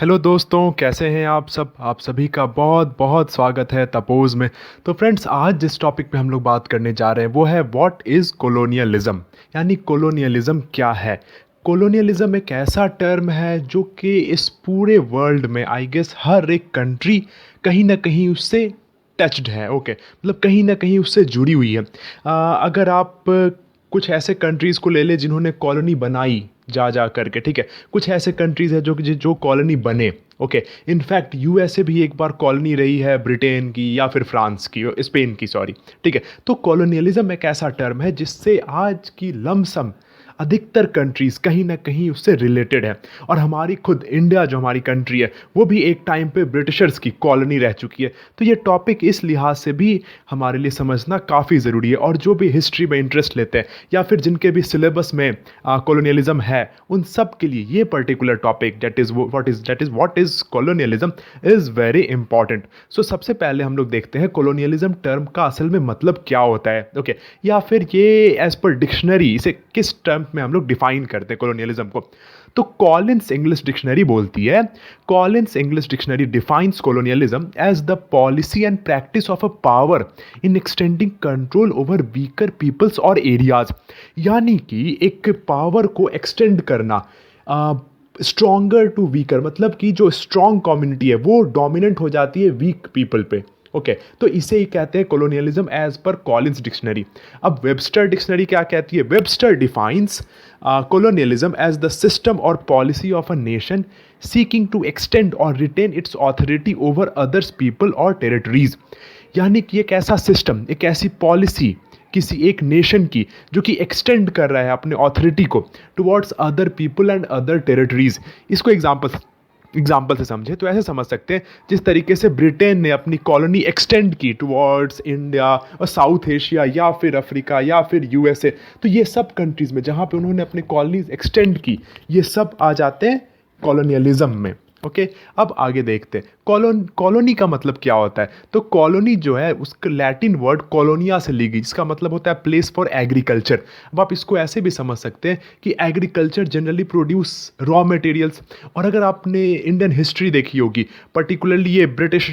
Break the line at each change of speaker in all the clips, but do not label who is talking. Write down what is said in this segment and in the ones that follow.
Hello दोस्तों, कैसे हैं आप सब। आप सभी का बहुत बहुत स्वागत है तपोज में। तो फ्रेंड्स, आज जिस टॉपिक पे हम लोग बात करने जा रहे हैं वो है व्हाट इज़ कॉलोनियलिज्म, यानी कॉलोनियलिज्म क्या है। कॉलोनियलिज्म एक ऐसा टर्म है जो कि इस पूरे वर्ल्ड में आई गेस हर एक कंट्री कहीं ना कहीं उससे टच्ड है। ओके, मतलब कहीं ना कहीं उससे जुड़ी हुई है। अगर आप कुछ ऐसे कंट्रीज़ को ले लें जिन्होंने कॉलोनी बनाई जा जा करके, ठीक है। कुछ ऐसे कंट्रीज़ हैं जो कॉलोनी बने। ओके, इनफैक्ट यूएसए भी एक बार कॉलोनी रही है ब्रिटेन की या फिर फ्रांस की, स्पेन की, सॉरी, ठीक है। तो कॉलोनियलिज्म एक ऐसा टर्म है जिससे आज की लमसम अधिकतर कंट्रीज़ कहीं ना कहीं उससे रिलेटेड है। और हमारी खुद इंडिया जो हमारी कंट्री है वो भी एक टाइम पे ब्रिटिशर्स की कॉलोनी रह चुकी है। तो ये टॉपिक इस लिहाज से भी हमारे लिए समझना काफ़ी ज़रूरी है। और जो भी हिस्ट्री में इंटरेस्ट लेते हैं या फिर जिनके भी सिलेबस में कॉलोनियलिज्म है, उन सब के लिए ये particular topic what is colonialism is very important. So सबसे पहले हम लोग देखते हैं कॉलोनियलिज्म टर्म का असल में मतलब क्या होता है। ओके, या फिर ये एज पर डिक्शनरी इसे किस टर्म में हम लोग डिफाइन करते हैं कॉलोनियलिज्म को। तो कॉलिंस इंग्लिश डिक्शनरी बोलती है, Collins English dictionary defines colonialism as the policy and practice of a power in extending control over weaker peoples और एरियाज। यानी कि एक पावर को एक्सटेंड करना स्ट्रॉन्गर टू वीकर, मतलब कि जो स्ट्रॉन्ग कम्युनिटी है वो डोमिनेंट हो जाती है वीक पीपल पे। ओके, तो इसे ही कहते हैं colonialism as per Collins dictionary. अब वेबस्टर डिक्शनरी क्या कहती है? Webster defines colonialism as the system or policy of a nation seeking to extend or retain its authority over other people or territories. यानी कि एक ऐसा सिस्टम, एक ऐसी पॉलिसी किसी एक नेशन की जो कि एक्सटेंड कर रहा है अपने ऑथोरिटी को towards other people and other territories. इसको एग्जाम्पल से समझे तो ऐसे समझ सकते हैं जिस तरीके से ब्रिटेन ने अपनी कॉलोनी एक्सटेंड की टुवर्ड्स इंडिया और साउथ एशिया या फिर अफ्रीका या फिर यूएसए। तो ये सब कंट्रीज़ में जहाँ पे उन्होंने अपनी कॉलोनीज एक्सटेंड की, ये सब आ जाते हैं कॉलोनियलिज्म में। ओके, अब आगे देखते हैं कॉलोनी का मतलब क्या होता है। तो कॉलोनी जो है उसका लैटिन वर्ड कॉलोनिया से ली गई, जिसका मतलब होता है प्लेस फॉर एग्रीकल्चर। अब आप इसको ऐसे भी समझ सकते हैं कि agriculture generally produce raw materials. और अगर आपने इंडियन हिस्ट्री देखी होगी, पर्टिकुलरली ये ब्रिटिश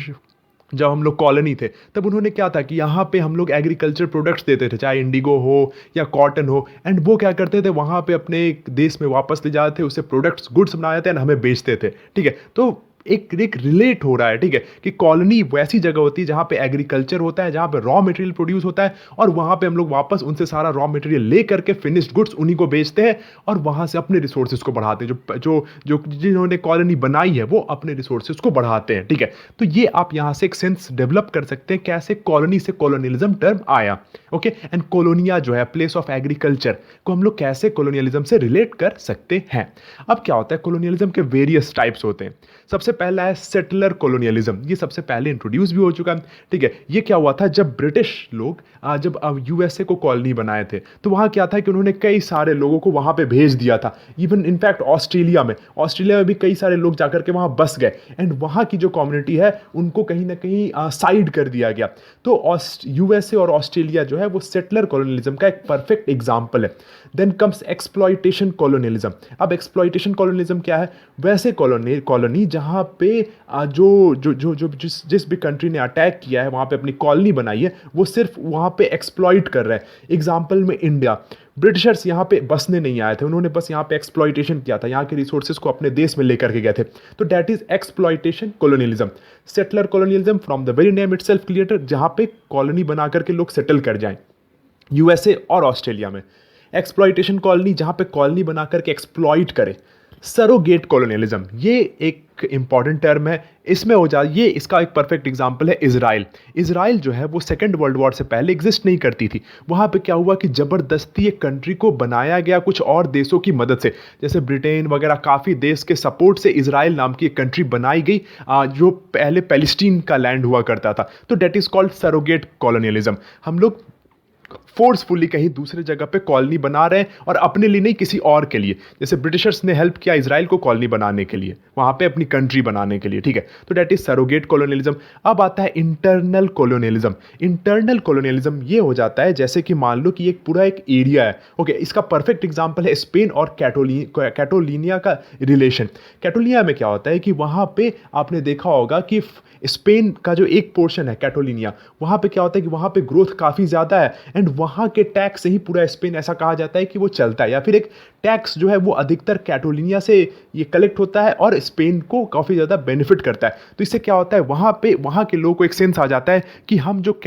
जब हम लोग कॉलोनी थे तब उन्होंने क्या था कि यहाँ पे हम लोग एग्रीकल्चर प्रोडक्ट्स देते थे, चाहे इंडिगो हो या कॉटन हो। एंड वो क्या करते थे, वहाँ पे अपने देश में वापस ले जाते थे, उससे प्रोडक्ट्स गुड्स बनाए थे एंड हमें बेचते थे, ठीक है। तो एक रिलेट हो रहा है, ठीक है, कि कॉलोनी वैसी जगह होती है जहाँ पे एग्रीकल्चर होता है, जहाँ पे रॉ मटेरियल प्रोड्यूस होता है, और वहाँ पे हम लोग वापस उनसे सारा रॉ मटेरियल ले करके फिनिश्ड गुड्स उन्हीं को बेचते हैं और वहाँ से अपने रिसोर्सेज को बढ़ाते हैं। जो जो जो जिन्होंने कॉलोनी बनाई है वो अपने रिसोर्सेज को बढ़ाते हैं, ठीक है। तो ये आप यहाँ से एक सेंस डेवलप कर सकते हैं कैसे कॉलोनी से कॉलोनियलिज्म टर्म आया। ओके, एंड कॉलोनिया जो है प्लेस ऑफ एग्रीकल्चर को हम लोग कैसे कॉलोनियलिज्म से रिलेट कर सकते हैं। अब क्या होता है, कॉलोनियलिज्म के वेरियस टाइप्स होते हैं। सबसे पहला है सेटलर कॉलोनियलिज्म, ये सबसे पहले इंट्रोड्यूस भी हो चुका है, ठीक है। ये क्या हुआ था, जब ब्रिटिश लोग जब यूएसए को कॉलोनी बनाए थे तो वहाँ क्या था कि उन्होंने कई सारे लोगों को वहाँ पे भेज दिया था। इवन इनफैक्ट ऑस्ट्रेलिया में भी कई सारे लोग जाकर के वहाँ बस गए एंड वहाँ की जो कम्युनिटी है उनको कहीं ना कहीं साइड कर दिया गया। तो यूएसए और ऑस्ट्रेलिया जो है वो सेटलर कॉलोनियलिज्म का एक परफेक्ट एग्जाम्पल है। Then comes exploitation colonialism. अब एक्सप्लॉयटेशन कॉलोनियलिज्म क्या है, वैसे कॉलोनी जहाँ पे जिस भी कंट्री ने अटैक किया है वहाँ पे अपनी कॉलोनी बनाई है वो सिर्फ वहाँ पे एक्सप्लॉइट कर रहा है। एग्जाम्पल में इंडिया, ब्रिटिशर्स यहाँ पे बसने नहीं आए थे, उन्होंने बस यहाँ पे एक्सप्लॉयटेशन किया था, यहाँ के रिसोर्सेज को अपने देश में लेकर के गए थे। तो that is exploitation colonialism. Settler colonialism from the very name itself clear, जहाँ पे कॉलोनी बना करके लोग सेटल कर जाएं, यूएसए और ऑस्ट्रेलिया में। एक्सप्लॉयटेशन कॉलोनी, जहाँ पे कॉलोनी बना करके एक्सप्लॉइट करे। सरोगेट कॉलोनियलिज्म, ये एक इंपॉर्टेंट टर्म है, इसमें हो जा ये इसका एक परफेक्ट एग्जांपल है इजराइल। इजराइल जो है वो सेकेंड वर्ल्ड वॉर से पहले एग्जिस्ट नहीं करती थी। वहाँ पे क्या हुआ कि ज़बरदस्ती एक कंट्री को बनाया गया कुछ और देशों की मदद से, जैसे ब्रिटेन वगैरह काफ़ी देश के सपोर्ट से इजराइल नाम की एक कंट्री बनाई गई जो पहले पैलेस्टीन का लैंड हुआ करता था। तो that is called surrogate colonialism. हम लोग फोर्सफुली कहीं दूसरे जगह पे कॉलोनी बना रहे हैं और अपने लिए नहीं, किसी और के लिए। जैसे ब्रिटिशर्स ने हेल्प किया इजराइल को कॉलोनी बनाने के लिए, वहां पे अपनी कंट्री बनाने के लिए, ठीक है। तो डेट इज सरोगेट कॉलोनियलिज्म। अब आता है इंटरनल कॉलोनियलिज्म। इंटरनल कॉलोनियलिज्म ये हो जाता है जैसे कि मान लो कि एक पूरा एक एरिया है, ओके। इसका परफेक्ट एग्जांपल है स्पेन और कैटोलिनिया का रिलेशन। कैटोलिनिया में क्या होता है कि वहां पे आपने देखा होगा कि स्पेन का जो एक पोर्शन है कैटोलिनिया, वहाँ पे क्या होता है कि वहाँ पे ग्रोथ काफ़ी ज़्यादा है एंड वहाँ के टैक्स से ही पूरा स्पेन ऐसा कहा जाता है कि वो चलता है, या फिर एक टैक्स जो है वो अधिकतर कैटोलिनिया से ये कलेक्ट होता है और स्पेन को काफ़ी ज़्यादा बेनिफिट करता है। तो इससे क्या होता है, वहाँ पे वहाँ के लोगों को एक सेंस आ जाता है कि हम जो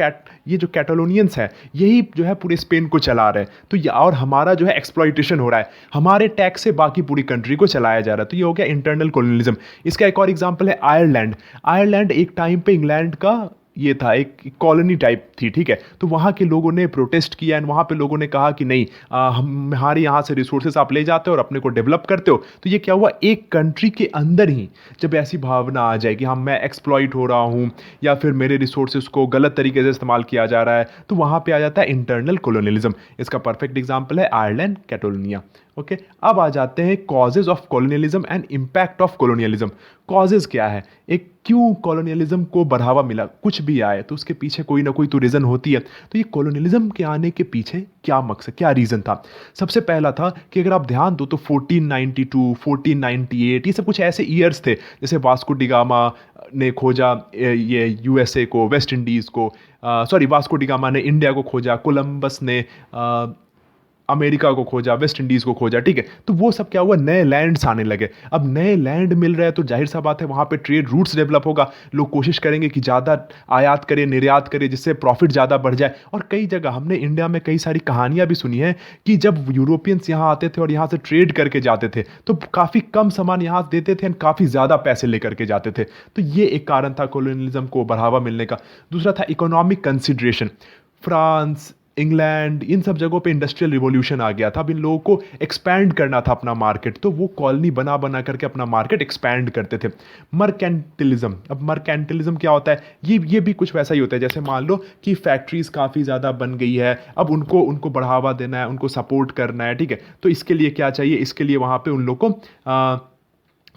ये जो कैटोलोनियंस हैं यही जो है पूरे स्पेन को चला रहे हैं, तो ये और हमारा जो है एक्सप्लॉइटेशन हो रहा है, हमारे टैक्स से बाकी पूरी कंट्री को चलाया जा रहा है। तो ये हो गया इंटरनल कॉलोनियलिज्म। इसका एक और एग्जांपल है आयरलैंड। आयरलैंड एक टाइम पे इंग्लैंड का ये था, एक कॉलोनी टाइप थी, ठीक है। तो वहाँ के लोगों ने प्रोटेस्ट किया एंड वहाँ पे लोगों ने कहा कि नहीं, हमारे यहाँ से रिसोर्सेज आप ले जाते हो और अपने को डेवलप करते हो। तो ये क्या हुआ, एक कंट्री के अंदर ही जब ऐसी भावना आ जाए कि हाँ मैं एक्सप्लॉइट हो रहा हूँ या फिर मेरे रिसोर्सेज को गलत तरीके से इस्तेमाल किया जा रहा है, तो वहाँ पे आ जाता है इंटरनल कॉलोनियलिज्म। इसका परफेक्ट एग्जाम्पल है आयरलैंड, कैटोलोनिया, ओके। अब आ जाते हैं causes of colonialism and impact of colonialism. Causes क्या है, एक क्यों कॉलोनियलिज्म को बढ़ावा मिला, कुछ भी आए तो उसके पीछे कोई ना कोई तो रीज़न होती है। तो ये कॉलोनियलिज्म के आने के पीछे क्या मकसद, क्या रीज़न था। सबसे पहला था कि अगर आप ध्यान दो तो 1492, 1498 ये सब कुछ ऐसे ईयर्स थे, जैसे वास्को डिगामा ने खोजा ये यूएसए को, वेस्ट इंडीज़ को, सॉरी वास्को डिगामा ने इंडिया को खोजा, कोलंबस ने अमेरिका को खोजा, वेस्ट इंडीज़ को खोजा, ठीक है। तो वो सब क्या हुआ, नए लैंड्स आने लगे। अब नए लैंड मिल रहे हैं तो जाहिर सा बात है वहाँ पे ट्रेड रूट्स डेवलप होगा, लोग कोशिश करेंगे कि ज़्यादा आयात करें, निर्यात करें, जिससे प्रॉफिट ज़्यादा बढ़ जाए। और कई जगह हमने इंडिया में कई सारी कहानियाँ भी सुनी है कि जब यूरोपियंस यहाँ आते थे और यहाँ से ट्रेड करके जाते थे तो काफ़ी कम सामान यहाँ देते थे एंड काफ़ी ज़्यादा पैसे लेकर के जाते थे। तो ये एक कारण था कॉलोनियलिज्म को बढ़ावा मिलने का। दूसरा था इकोनॉमिक कंसिडरेशन। फ्रांस, इंग्लैंड, इन सब जगहों पे इंडस्ट्रियल रिवॉल्यूशन आ गया था। अब इन लोगों को एक्सपैंड करना था अपना मार्केट, तो वो कॉलोनी बना बना करके अपना मार्केट एक्सपैंड करते थे। मर्केंटिलिज्म। अब मर्केंटिलिज्म क्या होता है, ये भी कुछ वैसा ही होता है। जैसे मान लो कि फैक्ट्रीज काफ़ी ज़्यादा बन गई है, अब उनको उनको बढ़ावा देना है, उनको सपोर्ट करना है, ठीक है। तो इसके लिए क्या चाहिए, इसके लिए वहाँ पे उन लोग को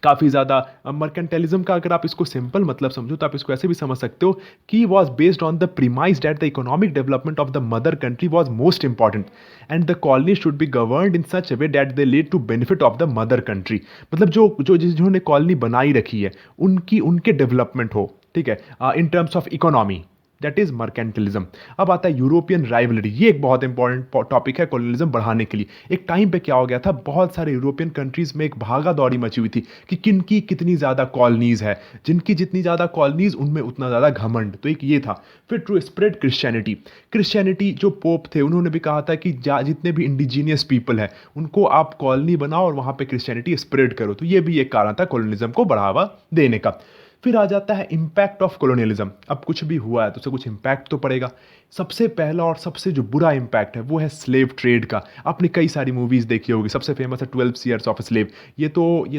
काफ़ी ज़्यादा मर्केंटिलिज्म का अगर आप इसको सिंपल मतलब समझो तो आप इसको ऐसे भी समझ सकते हो कि was based on the premise that the economic development of the mother country was most important and the colony should be governed in such a way that they lead to benefit of the mother country. मतलब जो जो जिन्होंने colony बनाई रखी है उनके development हो, ठीक है, in terms of economy, that is mercantilism. अब आता है यूरोपियन राइवलरी। ये एक बहुत इंपॉर्टेंट टॉपिक है कॉलोनियलिज्म बढ़ाने के लिए। एक टाइम पे क्या हो गया था, बहुत सारे यूरोपियन कंट्रीज में एक भागा दौड़ी मची हुई थी कि किन की कितनी ज़्यादा कॉलोनीज है, जिनकी जितनी ज़्यादा कॉलोनीज उनमें उतना ज़्यादा घमंड। तो एक ये था। फिर टू स्प्रेड क्रिश्चियनिटी। क्रिश्चियनिटी जो पोप थे उन्होंने भी कहा था कि जितने भी इंडिजीनियस पीपल है उनको आप कॉलोनी बनाओ और वहाँ पे क्रिश्चियनिटी स्प्रेड करो। तो ये भी एक कारण था कॉलोनियलिज्म को बढ़ावा देने का। फिर आ जाता है इम्पैक्ट ऑफ कॉलोनियलिज्म। अब कुछ भी हुआ है तो उससे कुछ इम्पैक्ट तो पड़ेगा। सबसे पहला और सबसे जो बुरा इम्पैक्ट है वो है स्लेव ट्रेड का। आपने कई सारी मूवीज़ देखी होगी, सबसे फेमस है 12 ईयर्स ऑफ स्लेव। ये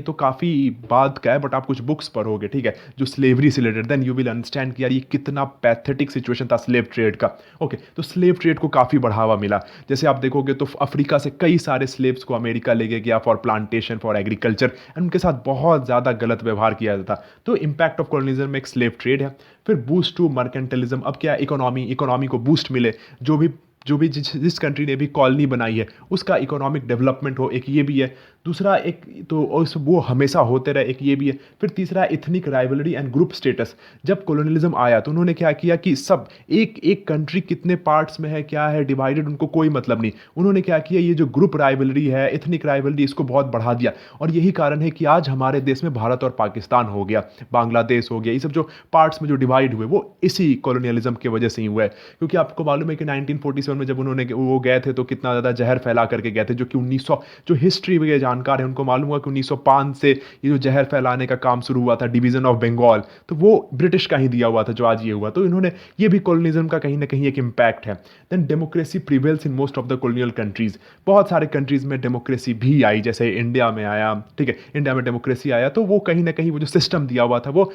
तो काफ़ी बाद का है बट आप कुछ बुक्स पढ़ोगे, ठीक है, जो स्लेवरी से related, then you will understand कि यार ये कितना पैथेटिक सिचुएशन था स्लेव ट्रेड का। ओके, तो स्लेव ट्रेड को काफ़ी बढ़ावा मिला। जैसे आप देखोगे तो अफ्रीका से कई सारे स्लेव्स को अमेरिका ले गया for plantation, for agriculture, and उनके साथ बहुत ज़्यादा गलत व्यवहार किया जाता। तो इम्पैक्ट ऑफ कॉलोनियलिज्म में एक स्लेव ट्रेड है। फिर बूस्ट टू मर्केंटिलिज्म। अब क्या, इकोनॉमी को बूस्ट मिले, जो भी जिस कंट्री ने भी कॉलोनी बनाई है उसका इकोनॉमिक डेवलपमेंट हो, एक ये भी है। दूसरा एक तो वो हमेशा होते रहे, एक ये भी है। फिर तीसरा ethnic rivalry and group status. जब कॉलोनियलिज्म आया तो उन्होंने क्या किया कि सब एक कंट्री कितने पार्ट्स में है, क्या है, डिवाइडेड, उनको कोई मतलब नहीं। उन्होंने क्या किया, ये जो ग्रुप राइवलरी है, इथनिक राइवलरी, इसको बहुत बढ़ा दिया। और यही कारण है कि आज हमारे देश में भारत और पाकिस्तान हो गया, बांग्लादेश हो गया, ये सब जो पार्ट्स में जो डिवाइड हुए वो इसी कॉलोनियलिज्म की वजह से ही हुआ है। क्योंकि आपको मालूम है कि 1947 में जब उन्होंने वो गए थे तो कितना ज़्यादा जहर फैला करके गए थे, जो कि 1900 जो हिस्ट्री में जानकार हैं उनको मालूम होगा कि 1905 से ये जो जहर फैलाने का काम शुरू हुआ था, डिवीजन ऑफ बंगाल, तो वो ब्रिटिश का ही दिया हुआ था जो आज ये हुआ। तो इन्होंने, ये भी कॉलोनिज्म का कहीं ना कहीं एक इम्पैक्ट है। Then democracy prevails in most of the colonial countries, बहुत सारे कंट्रीज में डेमोक्रेसी भी आई, जैसे इंडिया में आया, ठीक है, इंडिया में डेमोक्रेसी आया, तो वो कहीं ना कहीं वो जो सिस्टम दिया हुआ था वो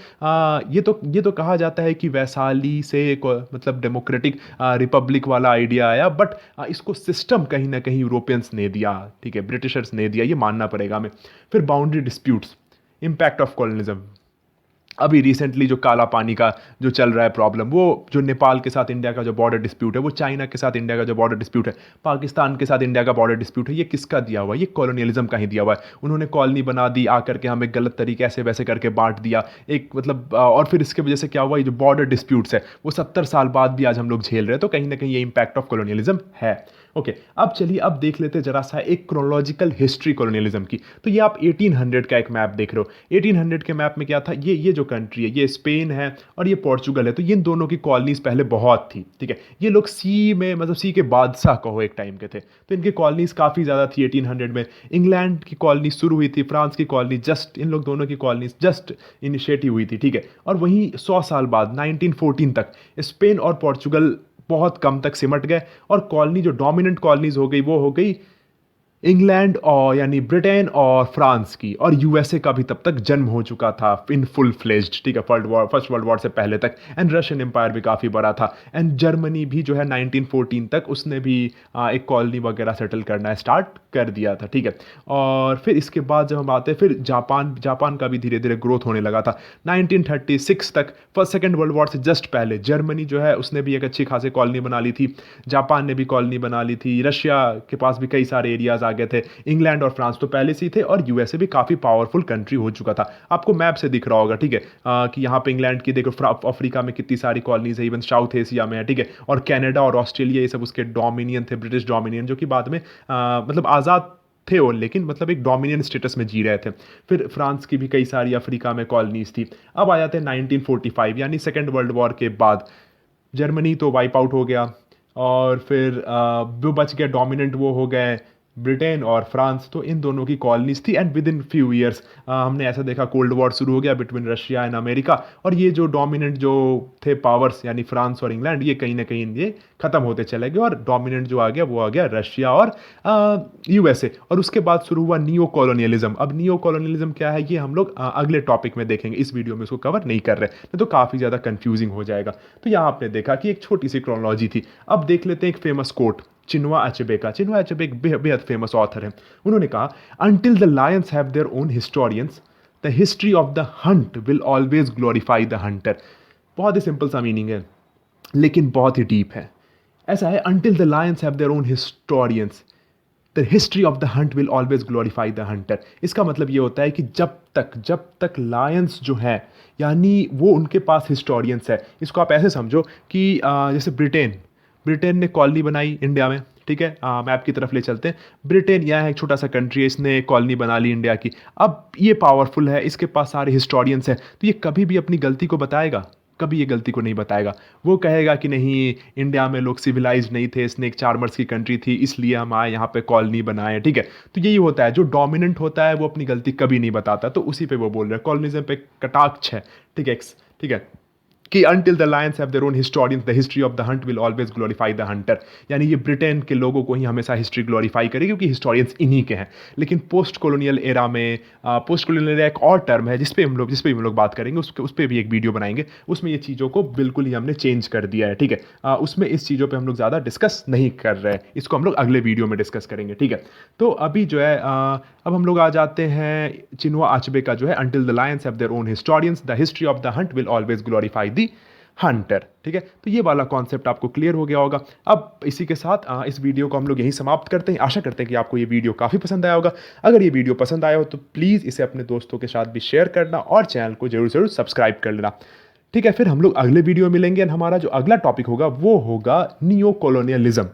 ये तो कहा जाता है कि वैशाली से मतलब डेमोक्रेटिक रिपब्लिक वाला आइडिया आया, बट इसको सिस्टम कहीं ना कहीं यूरोपियंस ने दिया, ठीक है, ब्रिटिशर्स ने दिया, ये मानना पड़ेगा हमें। फिर boundary disputes, impact of colonialism. अभी रिसेंटली जो काला पानी का जो चल रहा है प्रॉब्लम, वो जो नेपाल के साथ इंडिया का जो बॉर्डर डिस्प्यूट है, वो चाइना के साथ इंडिया का जो बॉर्डर डिस्प्यूट है, पाकिस्तान के साथ इंडिया का बॉर्डर डिस्प्यूट है, ये किसका दिया हुआ है? ये कॉलोनियलिज्म का ही दिया हुआ है। उन्होंने कॉलोनी बना दी आकर के, हमें गलत तरीके ऐसे वैसे करके बांट दिया एक, मतलब और फिर इसके वजह से क्या हुआ, ये जो बॉर्डर डिस्प्यूट्स है वो 70 साल बाद भी आज हम लोग झेल रहे हैं। तो कहीं ना कहीं ये इम्पैक्ट ऑफ कॉलोनियलिज्म है। ओके, अब चलिए अब देख लेते हैं जरा सा एक क्रोनोलॉजिकल हिस्ट्री कॉलोनियलिज्म की। तो ये आप 1800 का एक मैप देख रहे हो। 1800 के मैप में क्या था, ये जो कंट्री है, ये स्पेन है और ये पोर्चुगल है। तो ये इन दोनों की कॉलोनीज पहले बहुत थी, ठीक है। ये लोग सी में, मतलब सी के बादशाह कहो एक टाइम के थे, तो इनकी कॉलोनीज काफ़ी ज़्यादा थी 1800 में। इंग्लैंड की कॉलोनी शुरू हुई थी, फ्रांस की कॉलोनी जस्ट, इन लोग दोनों की कॉलोनीज जस्ट इनिशिएटिव हुई थी, ठीक है। और वहीं 100 साल बाद 1914 तक स्पेन और पोर्चुगल बहुत कम तक सिमट गए, और कॉलोनी जो डोमिनेंट कॉलोनीज हो गई वो हो गई इंग्लैंड और यानी ब्रिटेन और फ्रांस की, और यूएसए का भी तब तक जन्म हो चुका था इन फुल फ्लेज्ड, ठीक है, फर्स्ट वर्ल्ड वॉर से पहले तक। एंड रशियन एम्पायर भी काफ़ी बड़ा था। एंड जर्मनी भी जो है 1914 तक उसने भी एक कॉलोनी वगैरह सेटल करना स्टार्ट कर दिया था, ठीक है। और फिर इसके बाद जब हम आते हैं, फिर जापान का भी धीरे धीरे ग्रोथ होने लगा था। 1936 तक, फर्स्ट सेकेंड वर्ल्ड वॉर से जस्ट पहले, जर्मनी जो है उसने भी एक अच्छी खासी कॉलोनी बना ली थी, जापान ने भी कॉलोनी बना ली थी, रशिया के पास भी कई सारे एरियाज आ गए थे, इंग्लैंड और फ्रांस तो पहले से ही थे, और यूएसए भी काफ़ी पावरफुल कंट्री हो चुका था। आपको मैप से दिख रहा होगा, ठीक है, कि यहाँ पे इंग्लैंड की देखो, अफ्रीका में कितनी सारी कॉलोनीज है, इवन साउथ एशिया में है, ठीक है, और कनाडा और ऑस्ट्रेलिया ये सब उसके डोमिनियन थे, ब्रिटिश डोमिनियन, जो कि बाद में मतलब आज़ाद थे वो, लेकिन मतलब एक डोमिनियन स्टेटस में जी रहे थे। फिर फ्रांस की भी कई सारी अफ्रीका में कॉलोनीज थी। अब आ जाते हैं 1945, यानी सेकेंड वर्ल्ड वॉर के बाद। जर्मनी तो वाइप आउट हो गया, और फिर जो बच गया डोमिनेंट वो हो गए ब्रिटेन और फ्रांस। तो इन दोनों की कॉलोनीज थी, and with in few years हमने ऐसा देखा कोल्ड वॉर शुरू हो गया बिटवीन रशिया एंड अमेरिका, और ये जो डोमिनेंट जो थे पावर्स यानी फ्रांस और इंग्लैंड, ये कहीं ना कहीं ये खत्म होते चले गए, और डोमिनेंट जो आ गया वो आ गया रशिया और यूएसए। और उसके बाद शुरू हुआ नियो कॉलोनियलिज्म। अब नियो कॉलोनियलिज्म क्या है, ये हम लोग अगले टॉपिक में देखेंगे, इस वीडियो में इसको कवर नहीं कर रहे, नहीं तो काफ़ी ज़्यादा कंफ्यूजिंग हो जाएगा। तो यहाँ आपने देखा कि एक छोटी सी क्रोनोलॉजी थी। अब देख लेते हैं एक फेमस कोट चिनुआ अचेबे का। चिनुआ अचेबे एक बेहद फेमस ऑथर है। उन्होंने कहा, until the Lions have their own historians, the history of the Hunt will always glorify the Hunter. बहुत ही सिंपल सा मीनिंग है, लेकिन बहुत ही डीप है। ऐसा है, until the Lions have their own historians, the history of the Hunt will always glorify the Hunter. इसका मतलब ये होता है कि जब तक लायंस जो है, यानी वो उनके पास हिस्टोरियंस है। इसको आप ऐसे समझो कि जैसे ब्रिटेन ने कॉलोनी बनाई इंडिया में, ठीक है, मैप की तरफ ले चलते हैं। ब्रिटेन यहाँ एक छोटा सा कंट्री है, इसने कॉलोनी बना ली इंडिया की। अब ये पावरफुल है, इसके पास सारे हिस्टोरियंस हैं, तो ये कभी भी अपनी गलती को बताएगा? कभी ये गलती को नहीं बताएगा। वो कहेगा कि नहीं, इंडिया में लोग सिविलाइज नहीं थे, स्नेक चार्मर्स की कंट्री थी, इसलिए हम आए यहाँ पे कॉलोनी बनाए, ठीक है। तो यही होता है, जो डोमिनेंट होता है वो अपनी गलती कभी नहीं बताता। तो उसी पे वो बोल रहे हैं, कॉलोनिज्म पे कटाक्ष है, ठीक है, ठीक है, कि until the lions have their own historians, the history of the hunt will always glorify the hunter। यानी ये ब्रिटेन के लोगों को ही हमेशा हिस्ट्री ग्लोरीफाई करेगी, क्योंकि हिस्टोरियंस इन्हीं के हैं। लेकिन पोस्ट कॉलोनियल एरा में, पोस्ट कॉलोनियल एरा एक और टर्म है जिस पे हम लोग बात करेंगे, उस पर भी एक वीडियो बनाएंगे। उसमें ये चीज़ों को बिल्कुल ही हमने चेंज कर दिया है, ठीक है। उसमें इस चीज़ों पर हम लोग ज़्यादा डिस्कस नहीं कर रहे हैं, इसको हम लोग अगले वीडियो में डिस्कस करेंगे, ठीक है। तो अभी जो है अब हम लोग आ जाते हैं चिनुआ अचेबे का जो है, until the lions have their own historians, the history of the hunt will always glorify the Hunter, ठीक है। तो ये वाला कॉन्सेप्ट आपको क्लियर हो गया होगा। अब इसी के साथ इस वीडियो को हम लोग यहीं समाप्त करते हैं। आशा करते हैं कि आपको ये वीडियो काफ़ी पसंद आया होगा। अगर ये वीडियो पसंद आया हो तो प्लीज़ इसे अपने दोस्तों के साथ भी शेयर करना, और चैनल को जरूर सब्सक्राइब कर लेना, ठीक है। फिर हम लोग अगले वीडियो में मिलेंगे, और हमारा जो अगला टॉपिक होगा वो होगा नियो कॉलोनियलिज्म।